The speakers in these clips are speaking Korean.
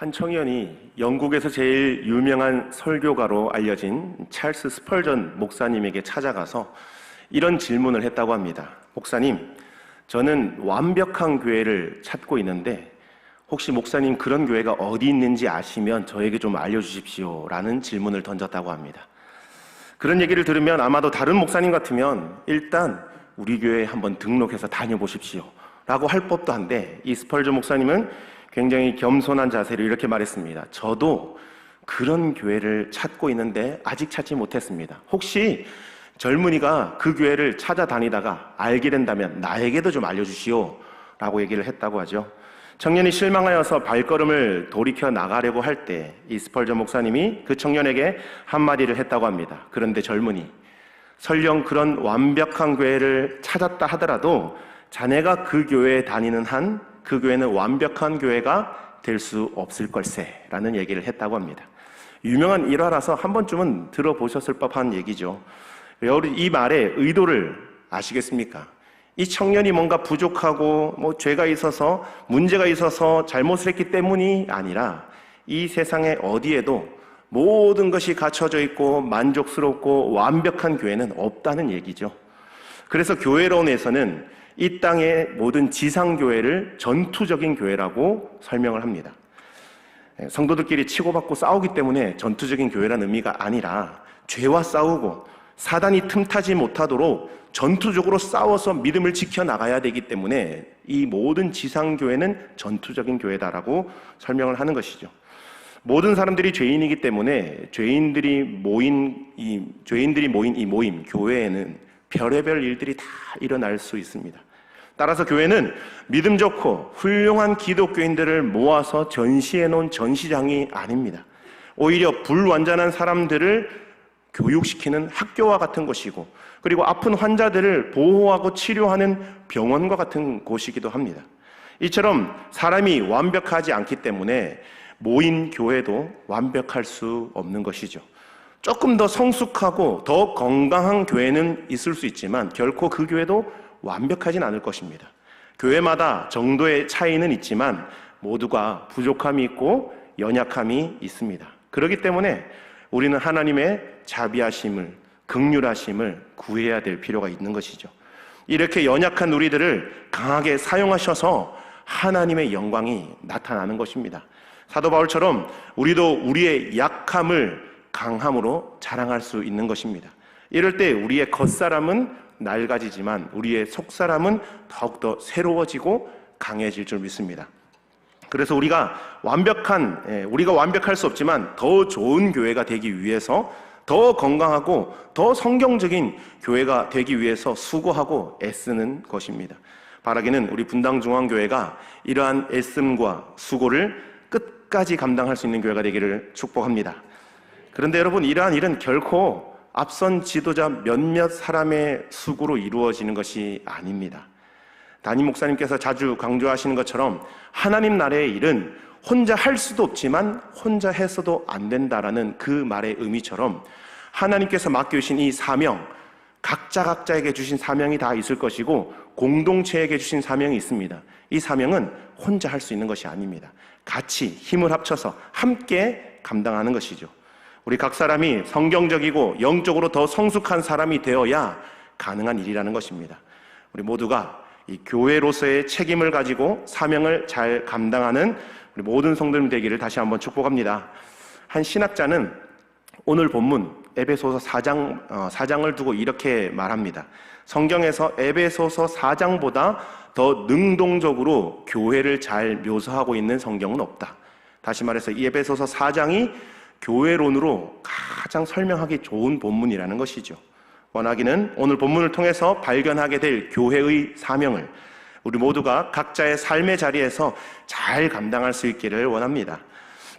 한 청년이 영국에서 제일 유명한 설교가로 알려진 찰스 스펄전 목사님에게 찾아가서 이런 질문을 했다고 합니다. 목사님, 저는 완벽한 교회를 찾고 있는데 혹시 목사님 그런 교회가 어디 있는지 아시면 저에게 좀 알려주십시오 라는 질문을 던졌다고 합니다. 그런 얘기를 들으면 아마도 다른 목사님 같으면 일단 우리 교회에 한번 등록해서 다녀보십시오 라고 할 법도 한데, 이 스펄전 목사님은 굉장히 겸손한 자세로 이렇게 말했습니다. 저도 그런 교회를 찾고 있는데 아직 찾지 못했습니다. 혹시 젊은이가 그 교회를 찾아다니다가 알게 된다면 나에게도 좀 알려주시오 라고 얘기를 했다고 하죠. 청년이 실망하여서 발걸음을 돌이켜 나가려고 할 때 이 스펄전 목사님이 그 청년에게 한마디를 했다고 합니다. 그런데 젊은이, 설령 그런 완벽한 교회를 찾았다 하더라도 자네가 그 교회에 다니는 한 그 교회는 완벽한 교회가 될 수 없을 걸세 라는 얘기를 했다고 합니다. 유명한 일화라서 한 번쯤은 들어보셨을 법한 얘기죠. 이 말의 의도를 아시겠습니까? 이 청년이 뭔가 부족하고 죄가 있어서 문제가 있어서 잘못을 했기 때문이 아니라 이 세상에 어디에도 모든 것이 갖춰져 있고 만족스럽고 완벽한 교회는 없다는 얘기죠. 그래서 교회론에서는 이 땅의 모든 지상교회를 전투적인 교회라고 설명을 합니다. 성도들끼리 치고받고 싸우기 때문에 전투적인 교회라는 의미가 아니라 죄와 싸우고 사단이 틈타지 못하도록 전투적으로 싸워서 믿음을 지켜나가야 되기 때문에 이 모든 지상교회는 전투적인 교회다라고 설명을 하는 것이죠. 모든 사람들이 죄인이기 때문에 죄인들이 모인 이 모임, 교회에는 별의별 일들이 다 일어날 수 있습니다. 따라서 교회는 믿음 좋고 훌륭한 기독교인들을 모아서 전시해 놓은 전시장이 아닙니다. 오히려 불완전한 사람들을 교육시키는 학교와 같은 곳이고, 그리고 아픈 환자들을 보호하고 치료하는 병원과 같은 곳이기도 합니다. 이처럼 사람이 완벽하지 않기 때문에 모인 교회도 완벽할 수 없는 것이죠. 조금 더 성숙하고 더 건강한 교회는 있을 수 있지만 결코 그 교회도 완벽하진 않을 것입니다. 교회마다 정도의 차이는 있지만 모두가 부족함이 있고 연약함이 있습니다. 그렇기 때문에 우리는 하나님의 자비하심을, 긍휼하심을 구해야 될 필요가 있는 것이죠. 이렇게 연약한 우리들을 강하게 사용하셔서 하나님의 영광이 나타나는 것입니다. 사도 바울처럼 우리도 우리의 약함을 강함으로 자랑할 수 있는 것입니다. 이럴 때 우리의 겉사람은 낡아지지만 우리의 속사람은 더욱더 새로워지고 강해질 줄 믿습니다. 그래서 우리가 완벽할 수 없지만 더 좋은 교회가 되기 위해서, 더 건강하고 더 성경적인 교회가 되기 위해서 수고하고 애쓰는 것입니다. 바라기는 우리 분당중앙교회가 이러한 애씀과 수고를 끝까지 감당할 수 있는 교회가 되기를 축복합니다. 그런데 여러분, 이러한 일은 결코 앞선 지도자 몇몇 사람의 수고로 이루어지는 것이 아닙니다. 담임 목사님께서 자주 강조하시는 것처럼 하나님 나라의 일은 혼자 할 수도 없지만 혼자 해서도 안 된다라는 그 말의 의미처럼 하나님께서 맡겨주신 이 사명, 각자에게 주신 사명이 다 있을 것이고 공동체에게 주신 사명이 있습니다. 이 사명은 혼자 할 수 있는 것이 아닙니다. 같이 힘을 합쳐서 함께 감당하는 것이죠. 우리 각 사람이 성경적이고 영적으로 더 성숙한 사람이 되어야 가능한 일이라는 것입니다. 우리 모두가 이 교회로서의 책임을 가지고 사명을 잘 감당하는 우리 모든 성도님 되기를 다시 한번 축복합니다. 한 신학자는 오늘 본문 에베소서 4장을 두고 이렇게 말합니다. 성경에서 에베소서 4장보다 더 능동적으로 교회를 잘 묘사하고 있는 성경은 없다. 다시 말해서 이 에베소서 4장이 교회론으로 가장 설명하기 좋은 본문이라는 것이죠. 원하기는 오늘 본문을 통해서 발견하게 될 교회의 사명을 우리 모두가 각자의 삶의 자리에서 잘 감당할 수 있기를 원합니다.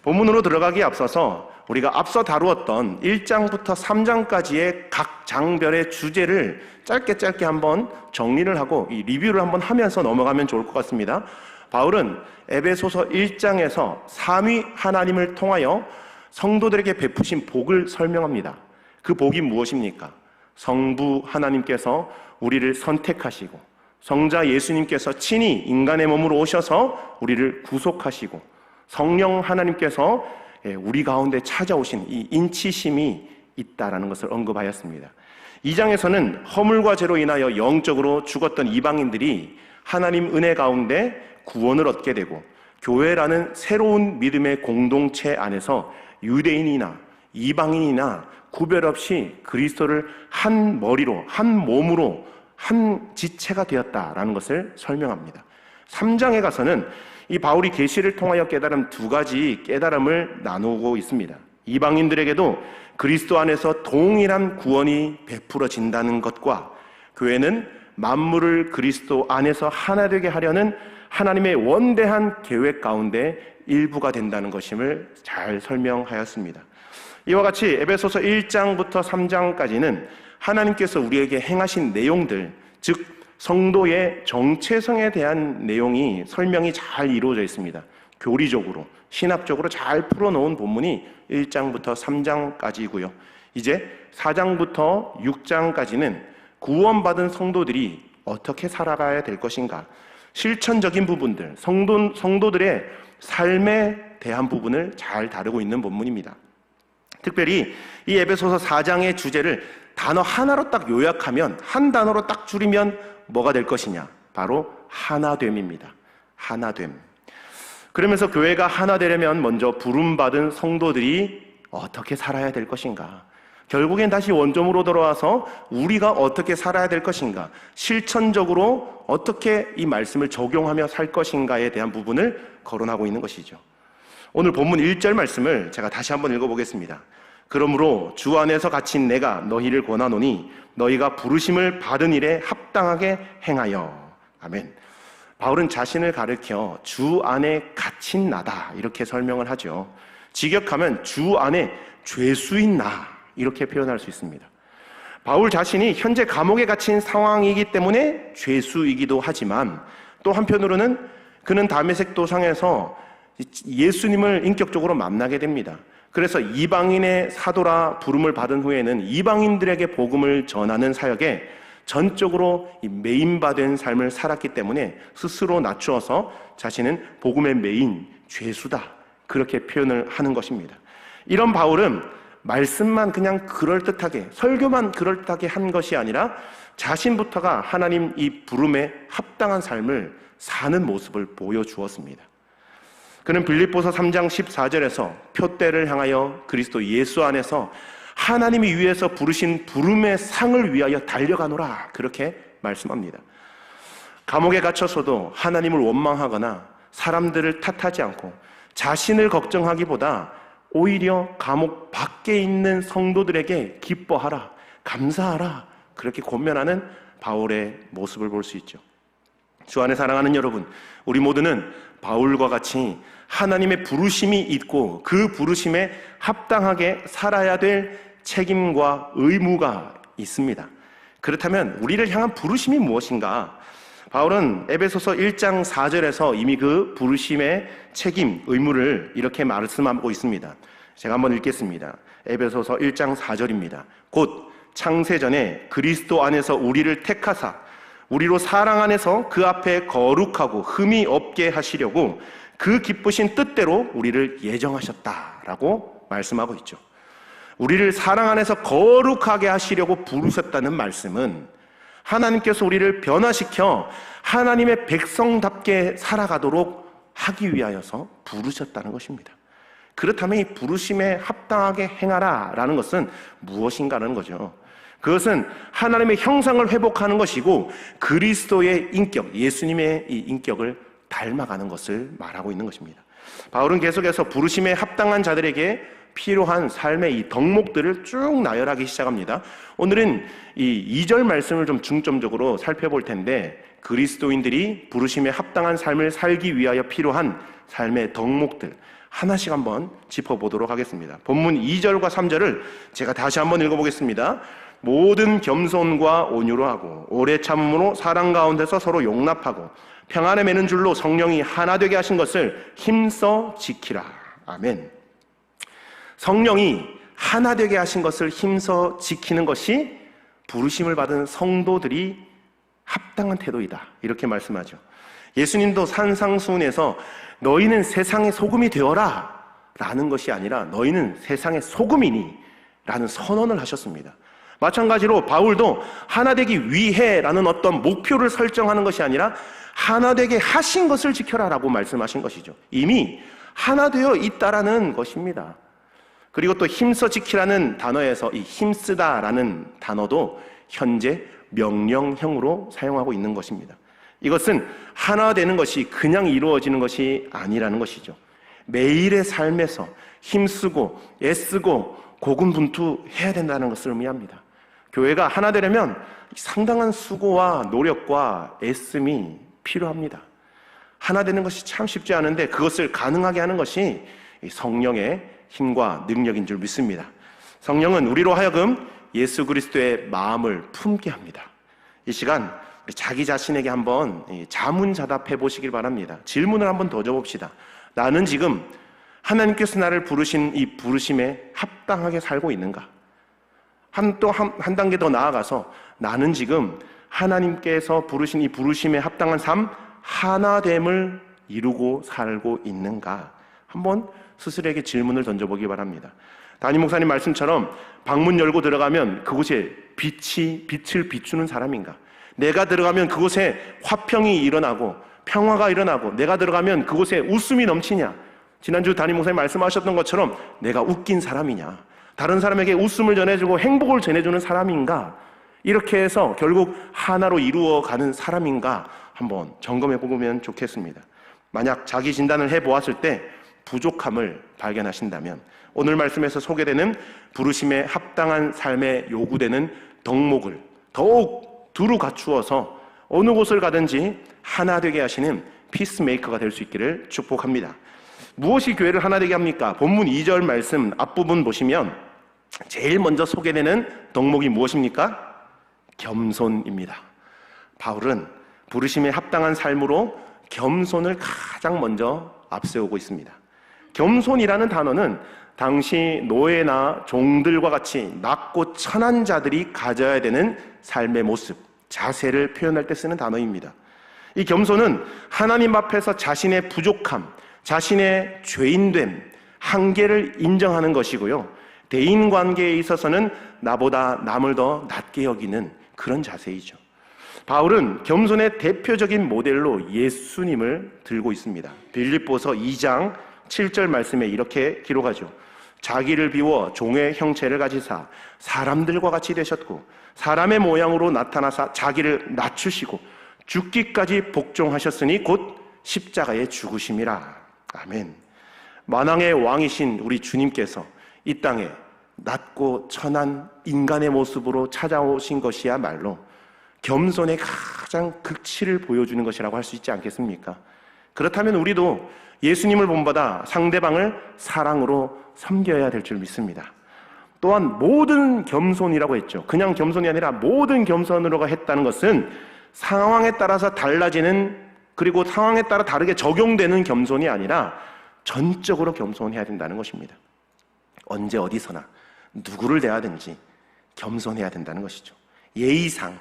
본문으로 들어가기에 앞서서 우리가 앞서 다루었던 1장부터 3장까지의 각 장별의 주제를 짧게 한번 정리를 하고 이 리뷰를 한번 하면서 넘어가면 좋을 것 같습니다. 바울은 에베소서 1장에서 삼위 하나님을 통하여 성도들에게 베푸신 복을 설명합니다. 그 복이 무엇입니까? 성부 하나님께서 우리를 선택하시고 성자 예수님께서 친히 인간의 몸으로 오셔서 우리를 구속하시고 성령 하나님께서 우리 가운데 찾아오신 이 인치심이 있다라는 것을 언급하였습니다. 2장에서는 허물과 죄로 인하여 영적으로 죽었던 이방인들이 하나님 은혜 가운데 구원을 얻게 되고 교회라는 새로운 믿음의 공동체 안에서 유대인이나 이방인이나 구별 없이 그리스도를 한 머리로, 한 몸으로, 한 지체가 되었다라는 것을 설명합니다. 3장에 가서는 이 바울이 계시를 통하여 깨달은 두 가지 깨달음을 나누고 있습니다. 이방인들에게도 그리스도 안에서 동일한 구원이 베풀어진다는 것과 교회는 만물을 그리스도 안에서 하나 되게 하려는 하나님의 원대한 계획 가운데 일부가 된다는 것임을 잘 설명하였습니다. 이와 같이 에베소서 1장부터 3장까지는 하나님께서 우리에게 행하신 내용들, 즉 성도의 정체성에 대한 내용이 설명이 잘 이루어져 있습니다. 교리적으로, 신학적으로 잘 풀어놓은 본문이 1장부터 3장까지이고요. 이제 4장부터 6장까지는 구원받은 성도들이 어떻게 살아가야 될 것인가, 실천적인 부분들, 성도들의 삶에 대한 부분을 잘 다루고 있는 본문입니다. 특별히 이 에베소서 4장의 주제를 단어 하나로 딱 요약하면, 한 단어로 딱 줄이면 뭐가 될 것이냐? 바로 하나됨입니다. 하나됨. 그러면서 교회가 하나 되려면 먼저 부름받은 성도들이 어떻게 살아야 될 것인가? 결국엔 다시 원점으로 돌아와서 우리가 어떻게 살아야 될 것인가? 실천적으로 어떻게 이 말씀을 적용하며 살 것인가에 대한 부분을 거론하고 있는 것이죠. 오늘 본문 1절 말씀을 제가 다시 한번 읽어보겠습니다. 그러므로 주 안에서 갇힌 내가 너희를 권하노니 너희가 부르심을 받은 일에 합당하게 행하여. 아멘. 바울은 자신을 가리켜 주 안에 갇힌 나다 이렇게 설명을 하죠. 직역하면 주 안에 죄수인 나 이렇게 표현할 수 있습니다. 바울 자신이 현재 감옥에 갇힌 상황이기 때문에 죄수이기도 하지만 또 한편으로는 그는 다메섹 도상에서 예수님을 인격적으로 만나게 됩니다. 그래서 이방인의 사도라 부름을 받은 후에는 이방인들에게 복음을 전하는 사역에 전적으로 메인바된 삶을 살았기 때문에 스스로 낮추어서 자신은 복음의 메인, 죄수다 그렇게 표현을 하는 것입니다. 이런 바울은 말씀만 그냥 그럴듯하게, 설교만 그럴듯하게 한 것이 아니라 자신부터가 하나님 이 부름에 합당한 삶을 사는 모습을 보여주었습니다. 그는 빌립보서 3장 14절에서 표대를 향하여 그리스도 예수 안에서 하나님이 위에서 부르신 부름의 상을 위하여 달려가노라 그렇게 말씀합니다. 감옥에 갇혀서도 하나님을 원망하거나 사람들을 탓하지 않고 자신을 걱정하기보다 오히려 감옥 밖에 있는 성도들에게 기뻐하라, 감사하라 그렇게 권면하는 바울의 모습을 볼 수 있죠. 주 안에 사랑하는 여러분, 우리 모두는 바울과 같이 하나님의 부르심이 있고 그 부르심에 합당하게 살아야 될 책임과 의무가 있습니다. 그렇다면 우리를 향한 부르심이 무엇인가? 바울은 에베소서 1장 4절에서 이미 그 부르심의 책임, 의무를 이렇게 말씀하고 있습니다. 제가 한번 읽겠습니다. 에베소서 1장 4절입니다. 곧 창세전에 그리스도 안에서 우리를 택하사 우리로 사랑 안에서 그 앞에 거룩하고 흠이 없게 하시려고 그 기쁘신 뜻대로 우리를 예정하셨다라고 말씀하고 있죠. 우리를 사랑 안에서 거룩하게 하시려고 부르셨다는 말씀은 하나님께서 우리를 변화시켜 하나님의 백성답게 살아가도록 하기 위하여서 부르셨다는 것입니다. 그렇다면 이 부르심에 합당하게 행하라 라는 것은 무엇인가라는 거죠. 그것은 하나님의 형상을 회복하는 것이고 그리스도의 인격, 예수님의 이 인격을 닮아가는 것을 말하고 있는 것입니다. 바울은 계속해서 부르심에 합당한 자들에게 필요한 삶의 이 덕목들을 쭉 나열하기 시작합니다. 오늘은 이 2절 말씀을 좀 중점적으로 살펴볼 텐데 그리스도인들이 부르심에 합당한 삶을 살기 위하여 필요한 삶의 덕목들 하나씩 한번 짚어보도록 하겠습니다. 본문 2절과 3절을 제가 다시 한번 읽어보겠습니다. 모든 겸손과 온유로 하고 오래 참음으로 사랑 가운데서 서로 용납하고 평안에 매는 줄로 성령이 하나 되게 하신 것을 힘써 지키라. 아멘. 성령이 하나 되게 하신 것을 힘써 지키는 것이 부르심을 받은 성도들이 합당한 태도이다 이렇게 말씀하죠. 예수님도 산상수훈에서 너희는 세상의 소금이 되어라 라는 것이 아니라 너희는 세상의 소금이니 라는 선언을 하셨습니다. 마찬가지로 바울도 하나 되기 위해 라는 어떤 목표를 설정하는 것이 아니라 하나 되게 하신 것을 지켜라 라고 말씀하신 것이죠. 이미 하나 되어 있다라는 것입니다. 그리고 또 힘써 지키라는 단어에서 이 힘쓰다라는 단어도 현재 명령형으로 사용하고 있는 것입니다. 이것은 하나 되는 것이 그냥 이루어지는 것이 아니라는 것이죠. 매일의 삶에서 힘쓰고 애쓰고 고군분투해야 된다는 것을 의미합니다. 교회가 하나 되려면 상당한 수고와 노력과 애씀이 필요합니다. 하나 되는 것이 참 쉽지 않은데 그것을 가능하게 하는 것이 성령의 힘과 능력인 줄 믿습니다. 성령은 우리로 하여금 예수 그리스도의 마음을 품게 합니다. 이 시간 자기 자신에게 한번 자문자답해 보시길 바랍니다. 질문을 한번 던져봅시다. 나는 지금 하나님께서 나를 부르신 이 부르심에 합당하게 살고 있는가? 한 단계 더 나아가서 나는 지금 하나님께서 부르신 이 부르심에 합당한 삶, 하나됨을 이루고 살고 있는가? 한번 스스로에게 질문을 던져보기 바랍니다. 담임 목사님 말씀처럼 방문 열고 들어가면 그곳에 빛을 비추는 사람인가? 내가 들어가면 그곳에 화평이 일어나고 평화가 일어나고 내가 들어가면 그곳에 웃음이 넘치냐? 지난주 담임 목사님 말씀하셨던 것처럼 내가 웃긴 사람이냐? 다른 사람에게 웃음을 전해주고 행복을 전해주는 사람인가? 이렇게 해서 결국 하나로 이루어가는 사람인가? 한번 점검해 보면 좋겠습니다. 만약 자기 진단을 해보았을 때 부족함을 발견하신다면 오늘 말씀에서 소개되는 부르심에 합당한 삶에 요구되는 덕목을 더욱 두루 갖추어서 어느 곳을 가든지 하나 되게 하시는 피스메이커가 될 수 있기를 축복합니다. 무엇이 교회를 하나 되게 합니까? 본문 2절 말씀 앞부분 보시면 제일 먼저 소개되는 덕목이 무엇입니까? 겸손입니다. 바울은 부르심에 합당한 삶으로 겸손을 가장 먼저 앞세우고 있습니다. 겸손이라는 단어는 당시 노예나 종들과 같이 낮고 천한 자들이 가져야 되는 삶의 모습, 자세를 표현할 때 쓰는 단어입니다. 이 겸손은 하나님 앞에서 자신의 부족함, 자신의 죄인됨, 한계를 인정하는 것이고요. 대인관계에 있어서는 나보다 남을 더 낮게 여기는 그런 자세이죠. 바울은 겸손의 대표적인 모델로 예수님을 들고 있습니다. 빌립보서 2장 7절 말씀에 이렇게 기록하죠. 자기를 비워 종의 형체를 가지사 사람들과 같이 되셨고 사람의 모양으로 나타나사 자기를 낮추시고 죽기까지 복종하셨으니 곧 십자가에 죽으심이라. 아멘. 만왕의 왕이신 우리 주님께서 이 땅에 낮고 천한 인간의 모습으로 찾아오신 것이야말로 겸손의 가장 극치를 보여주는 것이라고 할 수 있지 않겠습니까? 그렇다면 우리도 예수님을 본받아 상대방을 사랑으로 섬겨야 될 줄 믿습니다. 또한 모든 겸손이라고 했죠. 그냥 겸손이 아니라 모든 겸손으로가 했다는 것은 상황에 따라서 달라지는, 그리고 상황에 따라 다르게 적용되는 겸손이 아니라 전적으로 겸손해야 된다는 것입니다. 언제 어디서나 누구를 대하든지 겸손해야 된다는 것이죠. 예의상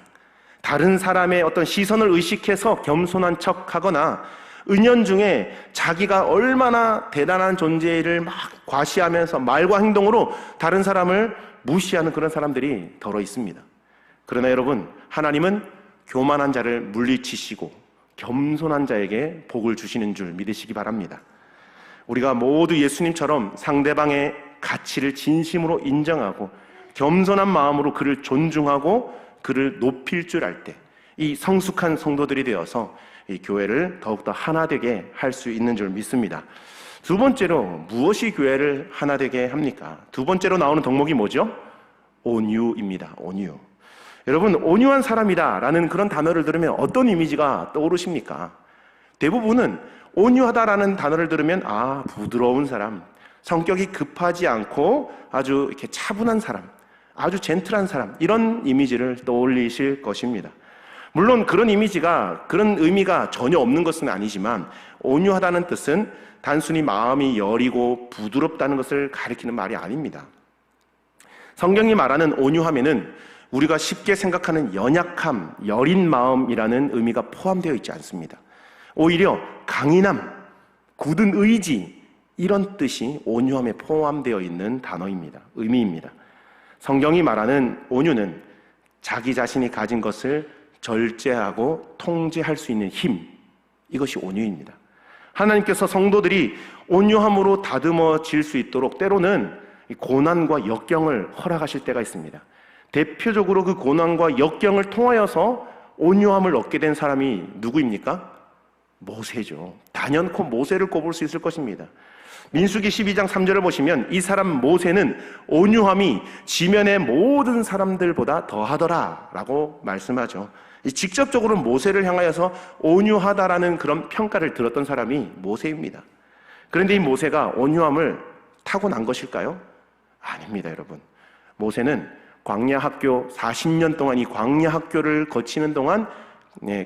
다른 사람의 어떤 시선을 의식해서 겸손한 척하거나 은연중에 자기가 얼마나 대단한 존재를 막 과시하면서 말과 행동으로 다른 사람을 무시하는 그런 사람들이 더러 있습니다. 그러나 여러분, 하나님은 교만한 자를 물리치시고 겸손한 자에게 복을 주시는 줄 믿으시기 바랍니다. 우리가 모두 예수님처럼 상대방의 가치를 진심으로 인정하고 겸손한 마음으로 그를 존중하고 그를 높일 줄 알 때 이 성숙한 성도들이 되어서 이 교회를 더욱더 하나 되게 할 수 있는 줄 믿습니다. 두 번째로 무엇이 교회를 하나 되게 합니까? 두 번째로 나오는 덕목이 뭐죠? 온유입니다. 온유. 여러분, 온유한 사람이다 라는 그런 단어를 들으면 어떤 이미지가 떠오르십니까? 대부분은 온유하다라는 단어를 들으면 부드러운 사람, 성격이 급하지 않고 아주 이렇게 차분한 사람, 아주 젠틀한 사람, 이런 이미지를 떠올리실 것입니다. 물론 그런 이미지가, 그런 의미가 전혀 없는 것은 아니지만 온유하다는 뜻은 단순히 마음이 여리고 부드럽다는 것을 가리키는 말이 아닙니다. 성경이 말하는 온유함에는 우리가 쉽게 생각하는 연약함, 여린 마음이라는 의미가 포함되어 있지 않습니다. 오히려 강인함, 굳은 의지, 이런 뜻이 온유함에 포함되어 있는 단어입니다. 의미입니다. 성경이 말하는 온유는 자기 자신이 가진 것을 절제하고 통제할 수 있는 힘, 이것이 온유입니다. 하나님께서 성도들이 온유함으로 다듬어질 수 있도록 때로는 고난과 역경을 허락하실 때가 있습니다. 대표적으로 그 고난과 역경을 통하여서 온유함을 얻게 된 사람이 누구입니까? 모세죠. 단연코 모세를 꼽을 수 있을 것입니다. 민수기 12장 3절을 보시면 이 사람 모세는 온유함이 지면의 모든 사람들보다 더하더라 라고 말씀하죠. 직접적으로 모세를 향하여서 온유하다라는 그런 평가를 들었던 사람이 모세입니다. 그런데 이 모세가 온유함을 타고난 것일까요? 아닙니다, 여러분. 모세는 광야 학교 40년 동안 이 광야 학교를 거치는 동안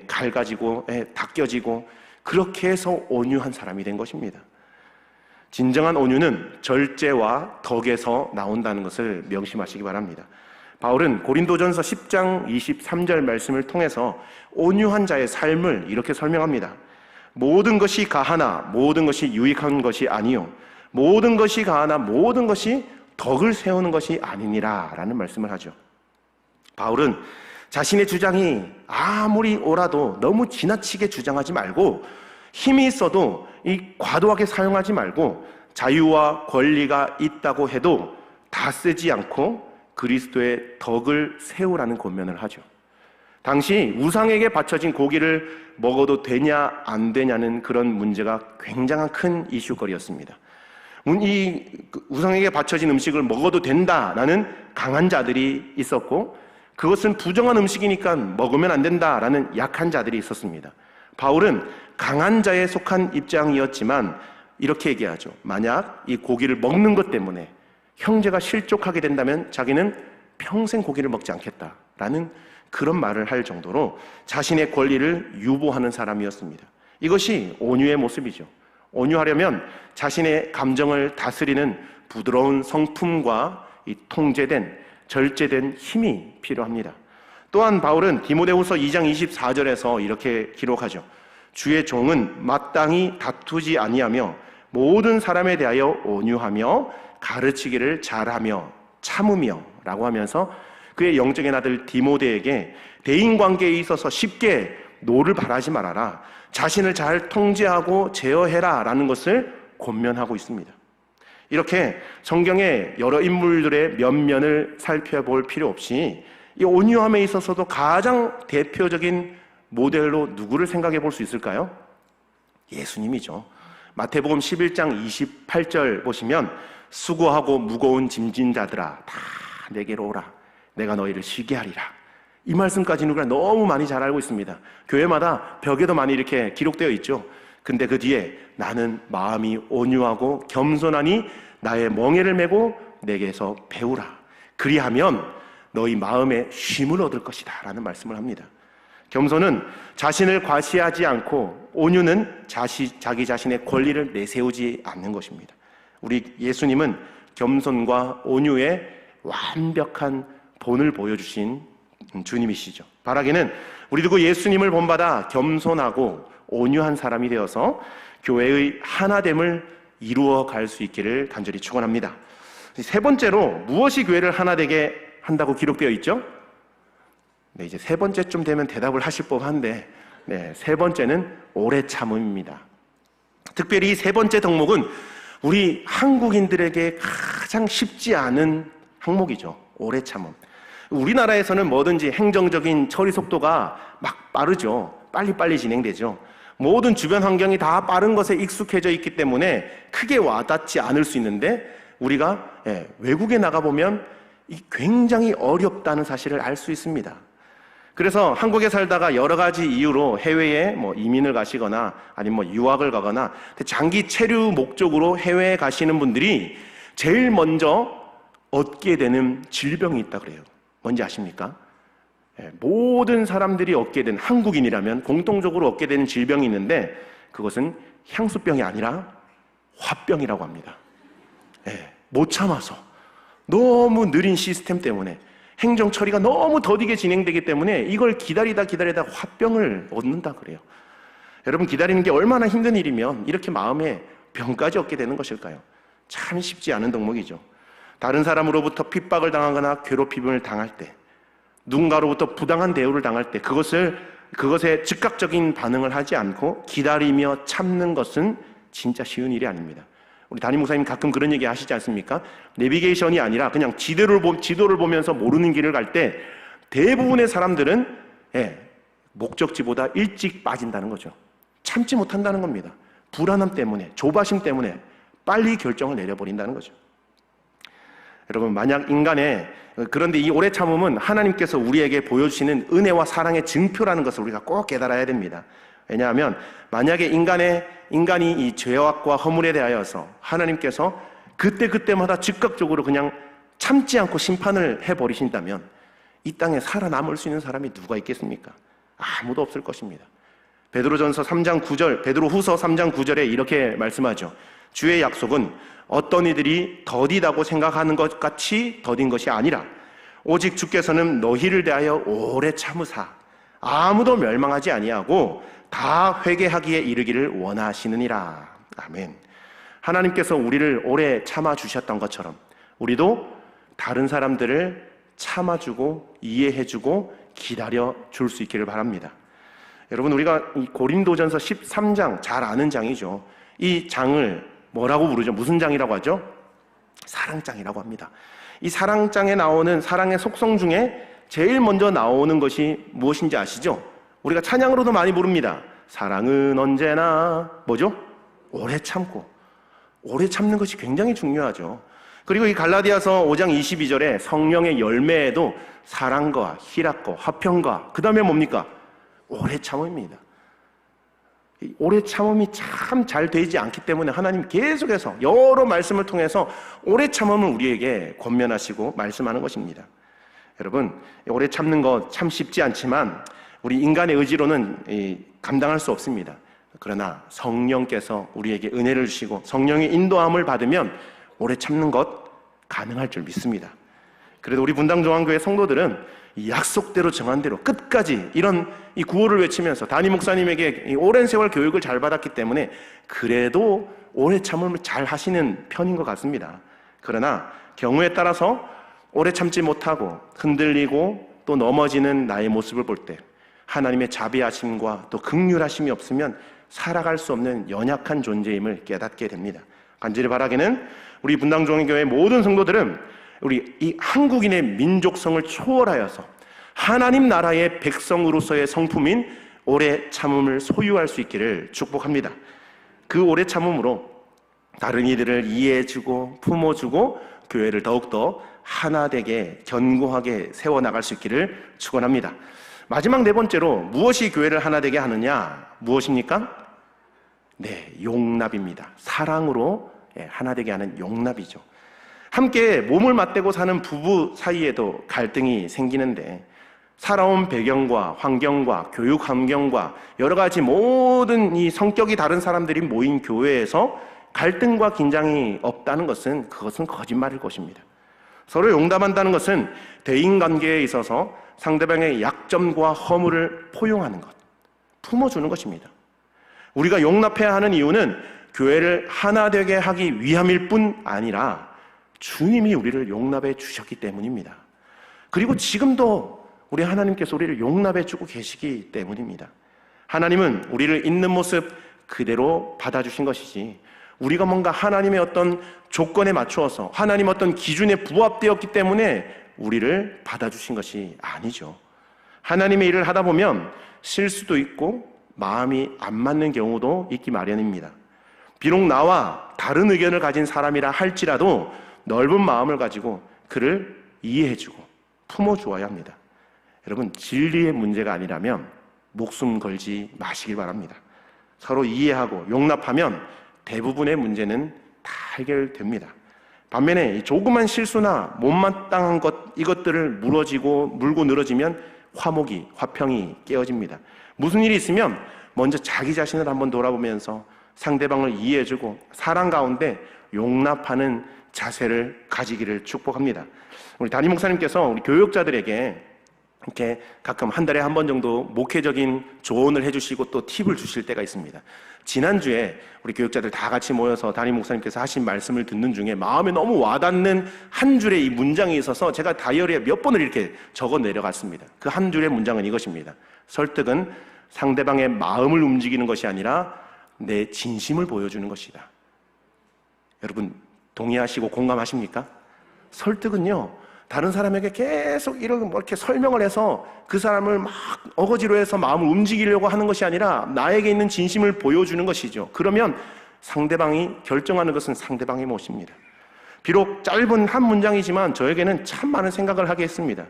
갈가지고 닦여지고 그렇게 해서 온유한 사람이 된 것입니다. 진정한 온유는 절제와 덕에서 나온다는 것을 명심하시기 바랍니다. 바울은 고린도전서 10장 23절 말씀을 통해서 온유한 자의 삶을 이렇게 설명합니다. 모든 것이 가하나 모든 것이 유익한 것이 아니요 모든 것이 가하나 모든 것이 덕을 세우는 것이 아니니라 라는 말씀을 하죠. 바울은 자신의 주장이 아무리 옳아도 너무 지나치게 주장하지 말고 힘이 있어도 이 과도하게 사용하지 말고 자유와 권리가 있다고 해도 다 쓰지 않고 그리스도의 덕을 세우라는 권면을 하죠. 당시 우상에게 바쳐진 고기를 먹어도 되냐 안 되냐는 그런 문제가 굉장한 큰 이슈거리였습니다. 이 우상에게 바쳐진 음식을 먹어도 된다라는 강한 자들이 있었고 그것은 부정한 음식이니까 먹으면 안 된다라는 약한 자들이 있었습니다. 바울은 강한 자에 속한 입장이었지만 이렇게 얘기하죠. 만약 이 고기를 먹는 것 때문에 형제가 실족하게 된다면 자기는 평생 고기를 먹지 않겠다라는 그런 말을 할 정도로 자신의 권리를 유보하는 사람이었습니다. 이것이 온유의 모습이죠. 온유하려면 자신의 감정을 다스리는 부드러운 성품과 이 통제된 절제된 힘이 필요합니다. 또한 바울은 디모데후서 2장 24절에서 이렇게 기록하죠. 주의 종은 마땅히 다투지 아니하며 모든 사람에 대하여 온유하며 가르치기를 잘하며 참으며 라고 하면서 그의 영적인 아들 디모데에게 대인관계에 있어서 쉽게 노를 바라지 말아라. 자신을 잘 통제하고 제어해라 라는 것을 권면하고 있습니다. 이렇게 성경의 여러 인물들의 면면을 살펴볼 필요 없이 이 온유함에 있어서도 가장 대표적인 모델로 누구를 생각해 볼 수 있을까요? 예수님이죠. 마태복음 11장 28절 보시면 수고하고 무거운 짐진 자들아 다 내게로 오라. 내가 너희를 쉬게 하리라. 이 말씀까지는 우리가 너무 많이 잘 알고 있습니다. 교회마다 벽에도 많이 이렇게 기록되어 있죠. 근데 그 뒤에 나는 마음이 온유하고 겸손하니 나의 멍에를 메고 내게서 배우라. 그리하면 너희 마음에 쉼을 얻을 것이다 라는 말씀을 합니다. 겸손은 자신을 과시하지 않고 온유는 자기 자신의 권리를 내세우지 않는 것입니다. 우리 예수님은 겸손과 온유의 완벽한 본을 보여주신 주님이시죠. 바라기는 우리도 그 예수님을 본받아 겸손하고 온유한 사람이 되어서 교회의 하나됨을 이루어 갈 수 있기를 간절히 축원합니다. 세 번째로 무엇이 교회를 하나되게 한다고 기록되어 있죠? 네, 이제 세 번째쯤 되면 대답을 하실 법한데 세 번째는 오래 참음입니다. 특별히 이 세 번째 덕목은 우리 한국인들에게 가장 쉽지 않은 항목이죠. 오래 참음. 우리나라에서는 뭐든지 행정적인 처리 속도가 막 빠르죠. 빨리빨리 진행되죠. 모든 주변 환경이 다 빠른 것에 익숙해져 있기 때문에 크게 와닿지 않을 수 있는데 우리가 외국에 나가보면 굉장히 어렵다는 사실을 알 수 있습니다. 그래서 한국에 살다가 여러 가지 이유로 해외에 이민을 가시거나 아니면 유학을 가거나 장기 체류 목적으로 해외에 가시는 분들이 제일 먼저 얻게 되는 질병이 있다 그래요. 뭔지 아십니까? 모든 사람들이 얻게 된 한국인이라면 공통적으로 얻게 되는 질병이 있는데 그것은 향수병이 아니라 화병이라고 합니다. 못 참아서 너무 느린 시스템 때문에 행정 처리가 너무 더디게 진행되기 때문에 이걸 기다리다 화병을 얻는다 그래요. 여러분, 기다리는 게 얼마나 힘든 일이면 이렇게 마음에 병까지 얻게 되는 것일까요? 참 쉽지 않은 덕목이죠. 다른 사람으로부터 핍박을 당하거나 괴롭힘을 당할 때, 누군가로부터 부당한 대우를 당할 때 그것에 즉각적인 반응을 하지 않고 기다리며 참는 것은 진짜 쉬운 일이 아닙니다. 우리 담임 목사님 가끔 그런 얘기 하시지 않습니까? 내비게이션이 아니라 그냥 지도를 보면서 모르는 길을 갈 때 대부분의 사람들은 목적지보다 일찍 빠진다는 거죠. 참지 못한다는 겁니다. 불안함 때문에, 조바심 때문에 빨리 결정을 내려버린다는 거죠. 여러분, 만약 그런데 이 오래 참음은 하나님께서 우리에게 보여주시는 은혜와 사랑의 증표라는 것을 우리가 꼭 깨달아야 됩니다. 왜냐하면 만약에 인간이 이 죄악과 허물에 대하여서 하나님께서 그때마다 즉각적으로 그냥 참지 않고 심판을 해버리신다면 이 땅에 살아남을 수 있는 사람이 누가 있겠습니까? 아무도 없을 것입니다. 베드로후서 3장 9절에 이렇게 말씀하죠. 주의 약속은 어떤 이들이 더디다고 생각하는 것 같이 더딘 것이 아니라 오직 주께서는 너희를 대하여 오래 참으사 아무도 멸망하지 아니하고 다 회개하기에 이르기를 원하시느니라. 아멘. 하나님께서 우리를 오래 참아주셨던 것처럼 우리도 다른 사람들을 참아주고 이해해주고 기다려줄 수 있기를 바랍니다. 여러분, 우리가 이 고린도전서 13장, 잘 아는 장이죠. 이 장을 뭐라고 부르죠? 무슨 장이라고 하죠? 사랑장이라고 합니다. 이 사랑장에 나오는 사랑의 속성 중에 제일 먼저 나오는 것이 무엇인지 아시죠? 우리가 찬양으로도 많이 부릅니다. 사랑은 언제나 뭐죠? 오래 참고. 오래 참는 것이 굉장히 중요하죠. 그리고 이 갈라디아서 5장 22절에 성령의 열매에도 사랑과 희락과 화평과 그 다음에 뭡니까? 오래 참음입니다. 오래 참음이 참 잘 되지 않기 때문에 하나님 계속해서 여러 말씀을 통해서 오래 참음을 우리에게 권면하시고 말씀하는 것입니다. 여러분, 오래 참는 것 참 쉽지 않지만 우리 인간의 의지로는 감당할 수 없습니다. 그러나 성령께서 우리에게 은혜를 주시고 성령의 인도함을 받으면 오래 참는 것 가능할 줄 믿습니다. 그래도 우리 분당중앙교회 성도들은 이 약속대로 정한 대로 끝까지 이런 이 구호를 외치면서 담임 목사님에게 오랜 세월 교육을 잘 받았기 때문에 그래도 오래 참음을 잘 하시는 편인 것 같습니다. 그러나 경우에 따라서 오래 참지 못하고 흔들리고 또 넘어지는 나의 모습을 볼 때 하나님의 자비하심과 또 긍휼하심이 없으면 살아갈 수 없는 연약한 존재임을 깨닫게 됩니다. 간절히 바라기는 우리 분당중앙교회 모든 성도들은 우리 이 한국인의 민족성을 초월하여서 하나님 나라의 백성으로서의 성품인 오래 참음을 소유할 수 있기를 축복합니다. 그 오래 참음으로 다른 이들을 이해해주고 품어주고 교회를 더욱더 하나되게 견고하게 세워나갈 수 있기를 축원합니다. 마지막 네 번째로 무엇이 교회를 하나되게 하느냐? 무엇입니까? 네, 용납입니다. 사랑으로 하나되게 하는 용납이죠. 함께 몸을 맞대고 사는 부부 사이에도 갈등이 생기는데 살아온 배경과 환경과 교육 환경과 여러 가지 모든 이 성격이 다른 사람들이 모인 교회에서 갈등과 긴장이 없다는 것은 그것은 거짓말일 것입니다. 서로 용납한다는 것은 대인관계에 있어서 상대방의 약점과 허물을 포용하는 것, 품어주는 것입니다. 우리가 용납해야 하는 이유는 교회를 하나 되게 하기 위함일 뿐 아니라 주님이 우리를 용납해 주셨기 때문입니다. 그리고 지금도 우리 하나님께서 우리를 용납해 주고 계시기 때문입니다. 하나님은 우리를 있는 모습 그대로 받아주신 것이지 우리가 뭔가 하나님의 어떤 조건에 맞추어서 하나님 어떤 기준에 부합되었기 때문에 우리를 받아주신 것이 아니죠. 하나님의 일을 하다 보면 실수도 있고 마음이 안 맞는 경우도 있기 마련입니다. 비록 나와 다른 의견을 가진 사람이라 할지라도 넓은 마음을 가지고 그를 이해해주고 품어주어야 합니다. 여러분, 진리의 문제가 아니라면 목숨 걸지 마시길 바랍니다. 서로 이해하고 용납하면 대부분의 문제는 다 해결됩니다. 반면에 조그만 실수나 못마땅한 것 이것들을 물고 늘어지면 화평이 깨어집니다. 무슨 일이 있으면 먼저 자기 자신을 한번 돌아보면서 상대방을 이해해주고 사랑 가운데 용납하는 자세를 가지기를 축복합니다. 우리 담임 목사님께서 우리 교육자들에게 이렇게 가끔 한 달에 한 번 정도 목회적인 조언을 해주시고 또 팁을 주실 때가 있습니다. 지난주에 우리 교육자들 다 같이 모여서 담임 목사님께서 하신 말씀을 듣는 중에 마음에 너무 와닿는 한 줄의 이 문장이 있어서 제가 다이어리에 몇 번을 이렇게 적어 내려갔습니다. 그 한 줄의 문장은 이것입니다. 설득은 상대방의 마음을 움직이는 것이 아니라 내 진심을 보여주는 것이다. 여러분 동의하시고 공감하십니까? 설득은요, 다른 사람에게 계속 이렇게 설명을 해서 그 사람을 막 어거지로 해서 마음을 움직이려고 하는 것이 아니라 나에게 있는 진심을 보여주는 것이죠. 그러면 상대방이 결정하는 것은 상대방의 몫입니다. 비록 짧은 한 문장이지만 저에게는 참 많은 생각을 하게 했습니다.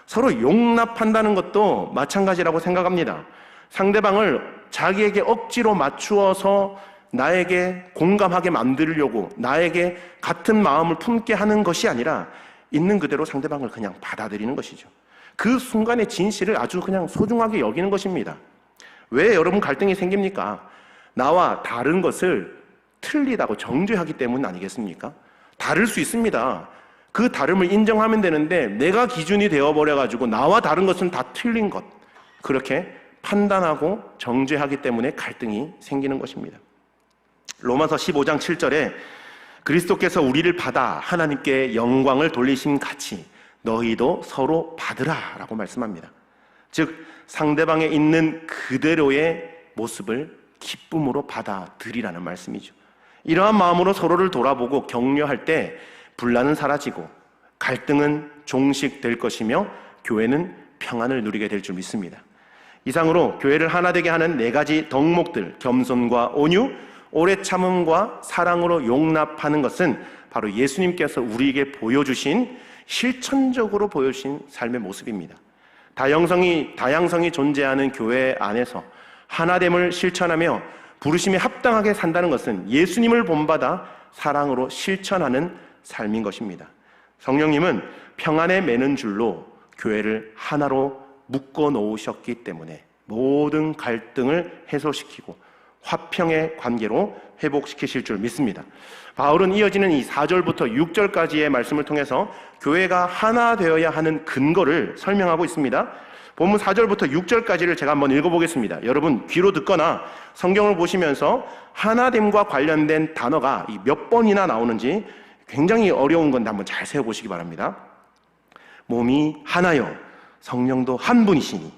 서로 용납한다는 것도 마찬가지라고 생각합니다. 상대방을 자기에게 억지로 맞추어서 나에게 공감하게 만들려고, 나에게 같은 마음을 품게 하는 것이 아니라 있는 그대로 상대방을 그냥 받아들이는 것이죠. 그 순간의 진실을 아주 그냥 소중하게 여기는 것입니다. 왜 여러분 갈등이 생깁니까? 나와 다른 것을 틀리다고 정죄하기 때문 아니겠습니까? 다를 수 있습니다. 그 다름을 인정하면 되는데 내가 기준이 되어버려가지고 나와 다른 것은 다 틀린 것, 그렇게 판단하고 정죄하기 때문에 갈등이 생기는 것입니다. 로마서 15장 7절에 그리스도께서 우리를 받아 하나님께 영광을 돌리심 같이 너희도 서로 받으라 라고 말씀합니다. 즉 상대방에 있는 그대로의 모습을 기쁨으로 받아들이라는 말씀이죠. 이러한 마음으로 서로를 돌아보고 격려할 때 분란은 사라지고 갈등은 종식될 것이며 교회는 평안을 누리게 될 줄 믿습니다. 이상으로 교회를 하나 되게 하는 4가지 덕목들, 겸손과 온유, 오래 참음과 사랑으로 용납하는 것은 바로 예수님께서 우리에게 보여주신, 실천적으로 보여주신 삶의 모습입니다. 다양성이 존재하는 교회 안에서 하나됨을 실천하며 부르심에 합당하게 산다는 것은 예수님을 본받아 사랑으로 실천하는 삶인 것입니다. 성령님은 평안에 매는 줄로 교회를 하나로 묶어 놓으셨기 때문에 모든 갈등을 해소시키고 화평의 관계로 회복시키실 줄 믿습니다. 바울은 이어지는 이 4절부터 6절까지의 말씀을 통해서 교회가 하나 되어야 하는 근거를 설명하고 있습니다. 본문 4절부터 6절까지를 제가 한번 읽어보겠습니다. 여러분 귀로 듣거나 성경을 보시면서 하나됨과 관련된 단어가 몇 번이나 나오는지 굉장히 어려운 건데 한번 잘 세어보시기 바랍니다. 몸이 하나요 성령도 한 분이시니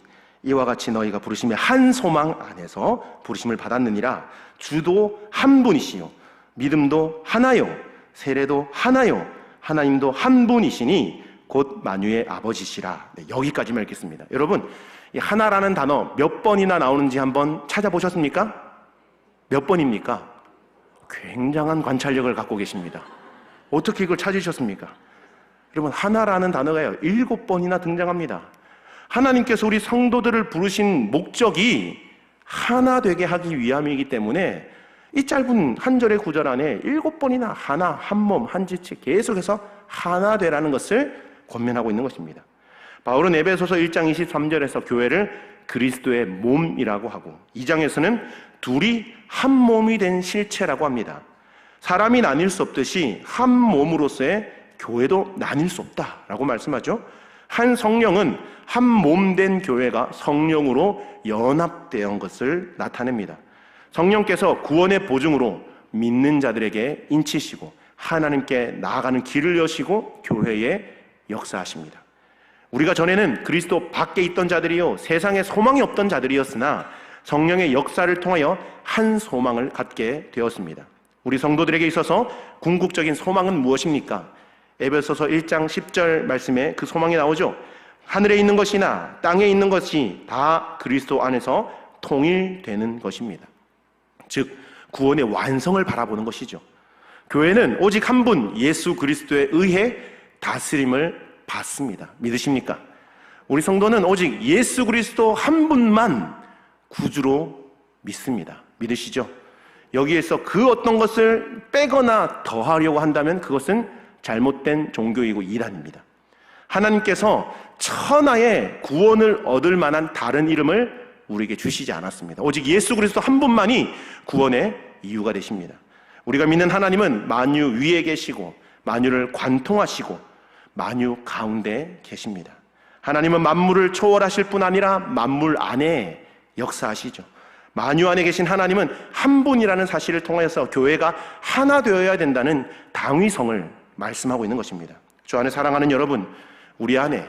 이와 같이 너희가 부르심의 한 소망 안에서 부르심을 받았느니라. 주도 한 분이시요 믿음도 하나요 세례도 하나요 하나님도 한 분이시니 곧 만유의 아버지시라. 네, 여기까지만 읽겠습니다. 여러분 이 하나라는 단어 몇 번이나 나오는지 한번 찾아보셨습니까? 몇 번입니까? 굉장한 관찰력을 갖고 계십니다. 어떻게 이걸 찾으셨습니까? 여러분 하나라는 단어가요 7번이나 등장합니다. 하나님께서 우리 성도들을 부르신 목적이 하나 되게 하기 위함이기 때문에 이 짧은 한 절의 구절 안에 7번이나 하나, 한 몸, 한 지체 계속해서 하나 되라는 것을 권면하고 있는 것입니다. 바울은 에베소서 1장 23절에서 교회를 그리스도의 몸이라고 하고 2장에서는 둘이 한 몸이 된 실체라고 합니다. 사람이 나뉠 수 없듯이 한 몸으로서의 교회도 나뉠 수 없다라고 말씀하죠. 한 성령은 한 몸 된 교회가 성령으로 연합된 것을 나타냅니다. 성령께서 구원의 보증으로 믿는 자들에게 인치시고 하나님께 나아가는 길을 여시고 교회에 역사하십니다. 우리가 전에는 그리스도 밖에 있던 자들이요 세상에 소망이 없던 자들이었으나 성령의 역사를 통하여 한 소망을 갖게 되었습니다. 우리 성도들에게 있어서 궁극적인 소망은 무엇입니까? 에베소서 1장 10절 말씀에 그 소망이 나오죠. 하늘에 있는 것이나 땅에 있는 것이 다 그리스도 안에서 통일되는 것입니다. 즉 구원의 완성을 바라보는 것이죠. 교회는 오직 한 분 예수 그리스도에 의해 다스림을 받습니다. 믿으십니까? 우리 성도는 오직 예수 그리스도 한 분만 구주로 믿습니다. 믿으시죠? 여기에서 그 어떤 것을 빼거나 더하려고 한다면 그것은 잘못된 종교이고 이단입니다. 하나님께서 천하의 구원을 얻을 만한 다른 이름을 우리에게 주시지 않았습니다. 오직 예수 그리스도 한 분만이 구원의 이유가 되십니다. 우리가 믿는 하나님은 만유 위에 계시고 만유를 관통하시고 만유 가운데 계십니다. 하나님은 만물을 초월하실 뿐 아니라 만물 안에 역사하시죠. 만유 안에 계신 하나님은 한 분이라는 사실을 통해서 교회가 하나 되어야 된다는 당위성을 말씀하고 있는 것입니다. 주 안에 사랑하는 여러분, 우리 안에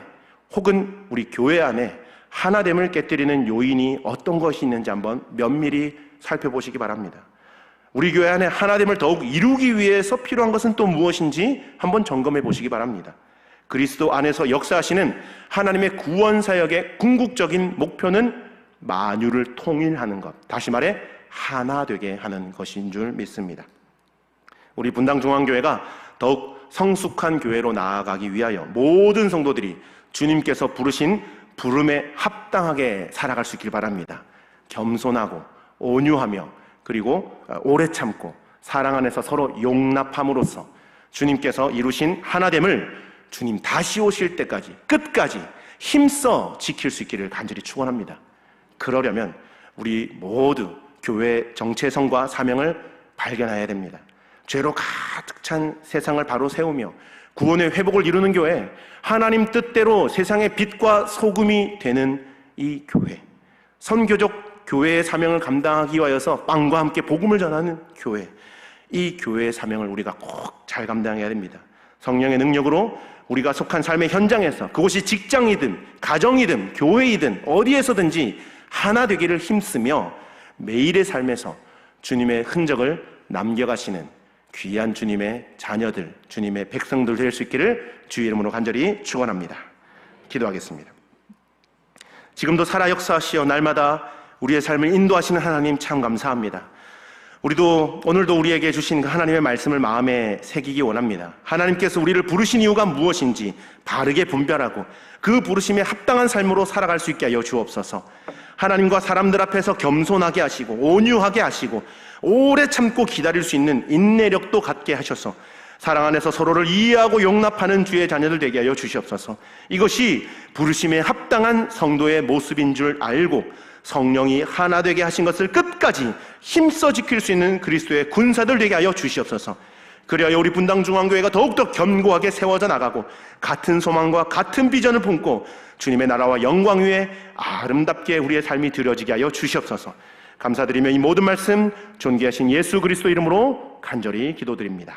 혹은 우리 교회 안에 하나됨을 깨뜨리는 요인이 어떤 것이 있는지 한번 면밀히 살펴보시기 바랍니다. 우리 교회 안에 하나됨을 더욱 이루기 위해서 필요한 것은 또 무엇인지 한번 점검해 보시기 바랍니다. 그리스도 안에서 역사하시는 하나님의 구원 사역의 궁극적인 목표는 만유를 통일하는 것, 다시 말해 하나 되게 하는 것인 줄 믿습니다. 우리 분당중앙교회가 더욱 성숙한 교회로 나아가기 위하여 모든 성도들이 주님께서 부르신 부름에 합당하게 살아갈 수 있길 바랍니다. 겸손하고 온유하며 그리고 오래 참고 사랑 안에서 서로 용납함으로써 주님께서 이루신 하나됨을 주님 다시 오실 때까지 끝까지 힘써 지킬 수 있기를 간절히 축원합니다. 그러려면 우리 모두 교회의 정체성과 사명을 발견해야 됩니다. 죄로 가득 찬 세상을 바로 세우며 구원의 회복을 이루는 교회, 하나님 뜻대로 세상의 빛과 소금이 되는 이 교회, 선교적 교회의 사명을 감당하기 위하여서 빵과 함께 복음을 전하는 교회, 이 교회의 사명을 우리가 꼭 잘 감당해야 됩니다. 성령의 능력으로 우리가 속한 삶의 현장에서, 그곳이 직장이든 가정이든 교회이든 어디에서든지 하나 되기를 힘쓰며 매일의 삶에서 주님의 흔적을 남겨가시는 귀한 주님의 자녀들, 주님의 백성들 될 수 있기를 주의 이름으로 간절히 축원합니다. 기도하겠습니다. 지금도 살아 역사하시어 날마다 우리의 삶을 인도하시는 하나님 참 감사합니다. 우리도 오늘도 우리에게 주신 그 하나님의 말씀을 마음에 새기기 원합니다. 하나님께서 우리를 부르신 이유가 무엇인지 바르게 분별하고 그 부르심에 합당한 삶으로 살아갈 수 있게 하여 주옵소서. 하나님과 사람들 앞에서 겸손하게 하시고 온유하게 하시고 오래 참고 기다릴 수 있는 인내력도 갖게 하셔서 사랑 안에서 서로를 이해하고 용납하는 주의 자녀들 되게 하여 주시옵소서. 이것이 부르심에 합당한 성도의 모습인 줄 알고 성령이 하나 되게 하신 것을 끝까지 힘써 지킬 수 있는 그리스도의 군사들 되게 하여 주시옵소서. 그리하여 우리 분당중앙교회가 더욱더 견고하게 세워져 나가고 같은 소망과 같은 비전을 품고 주님의 나라와 영광 위에 아름답게 우리의 삶이 드려지게 하여 주시옵소서. 감사드리며 이 모든 말씀 존귀하신 예수 그리스도 이름으로 간절히 기도드립니다.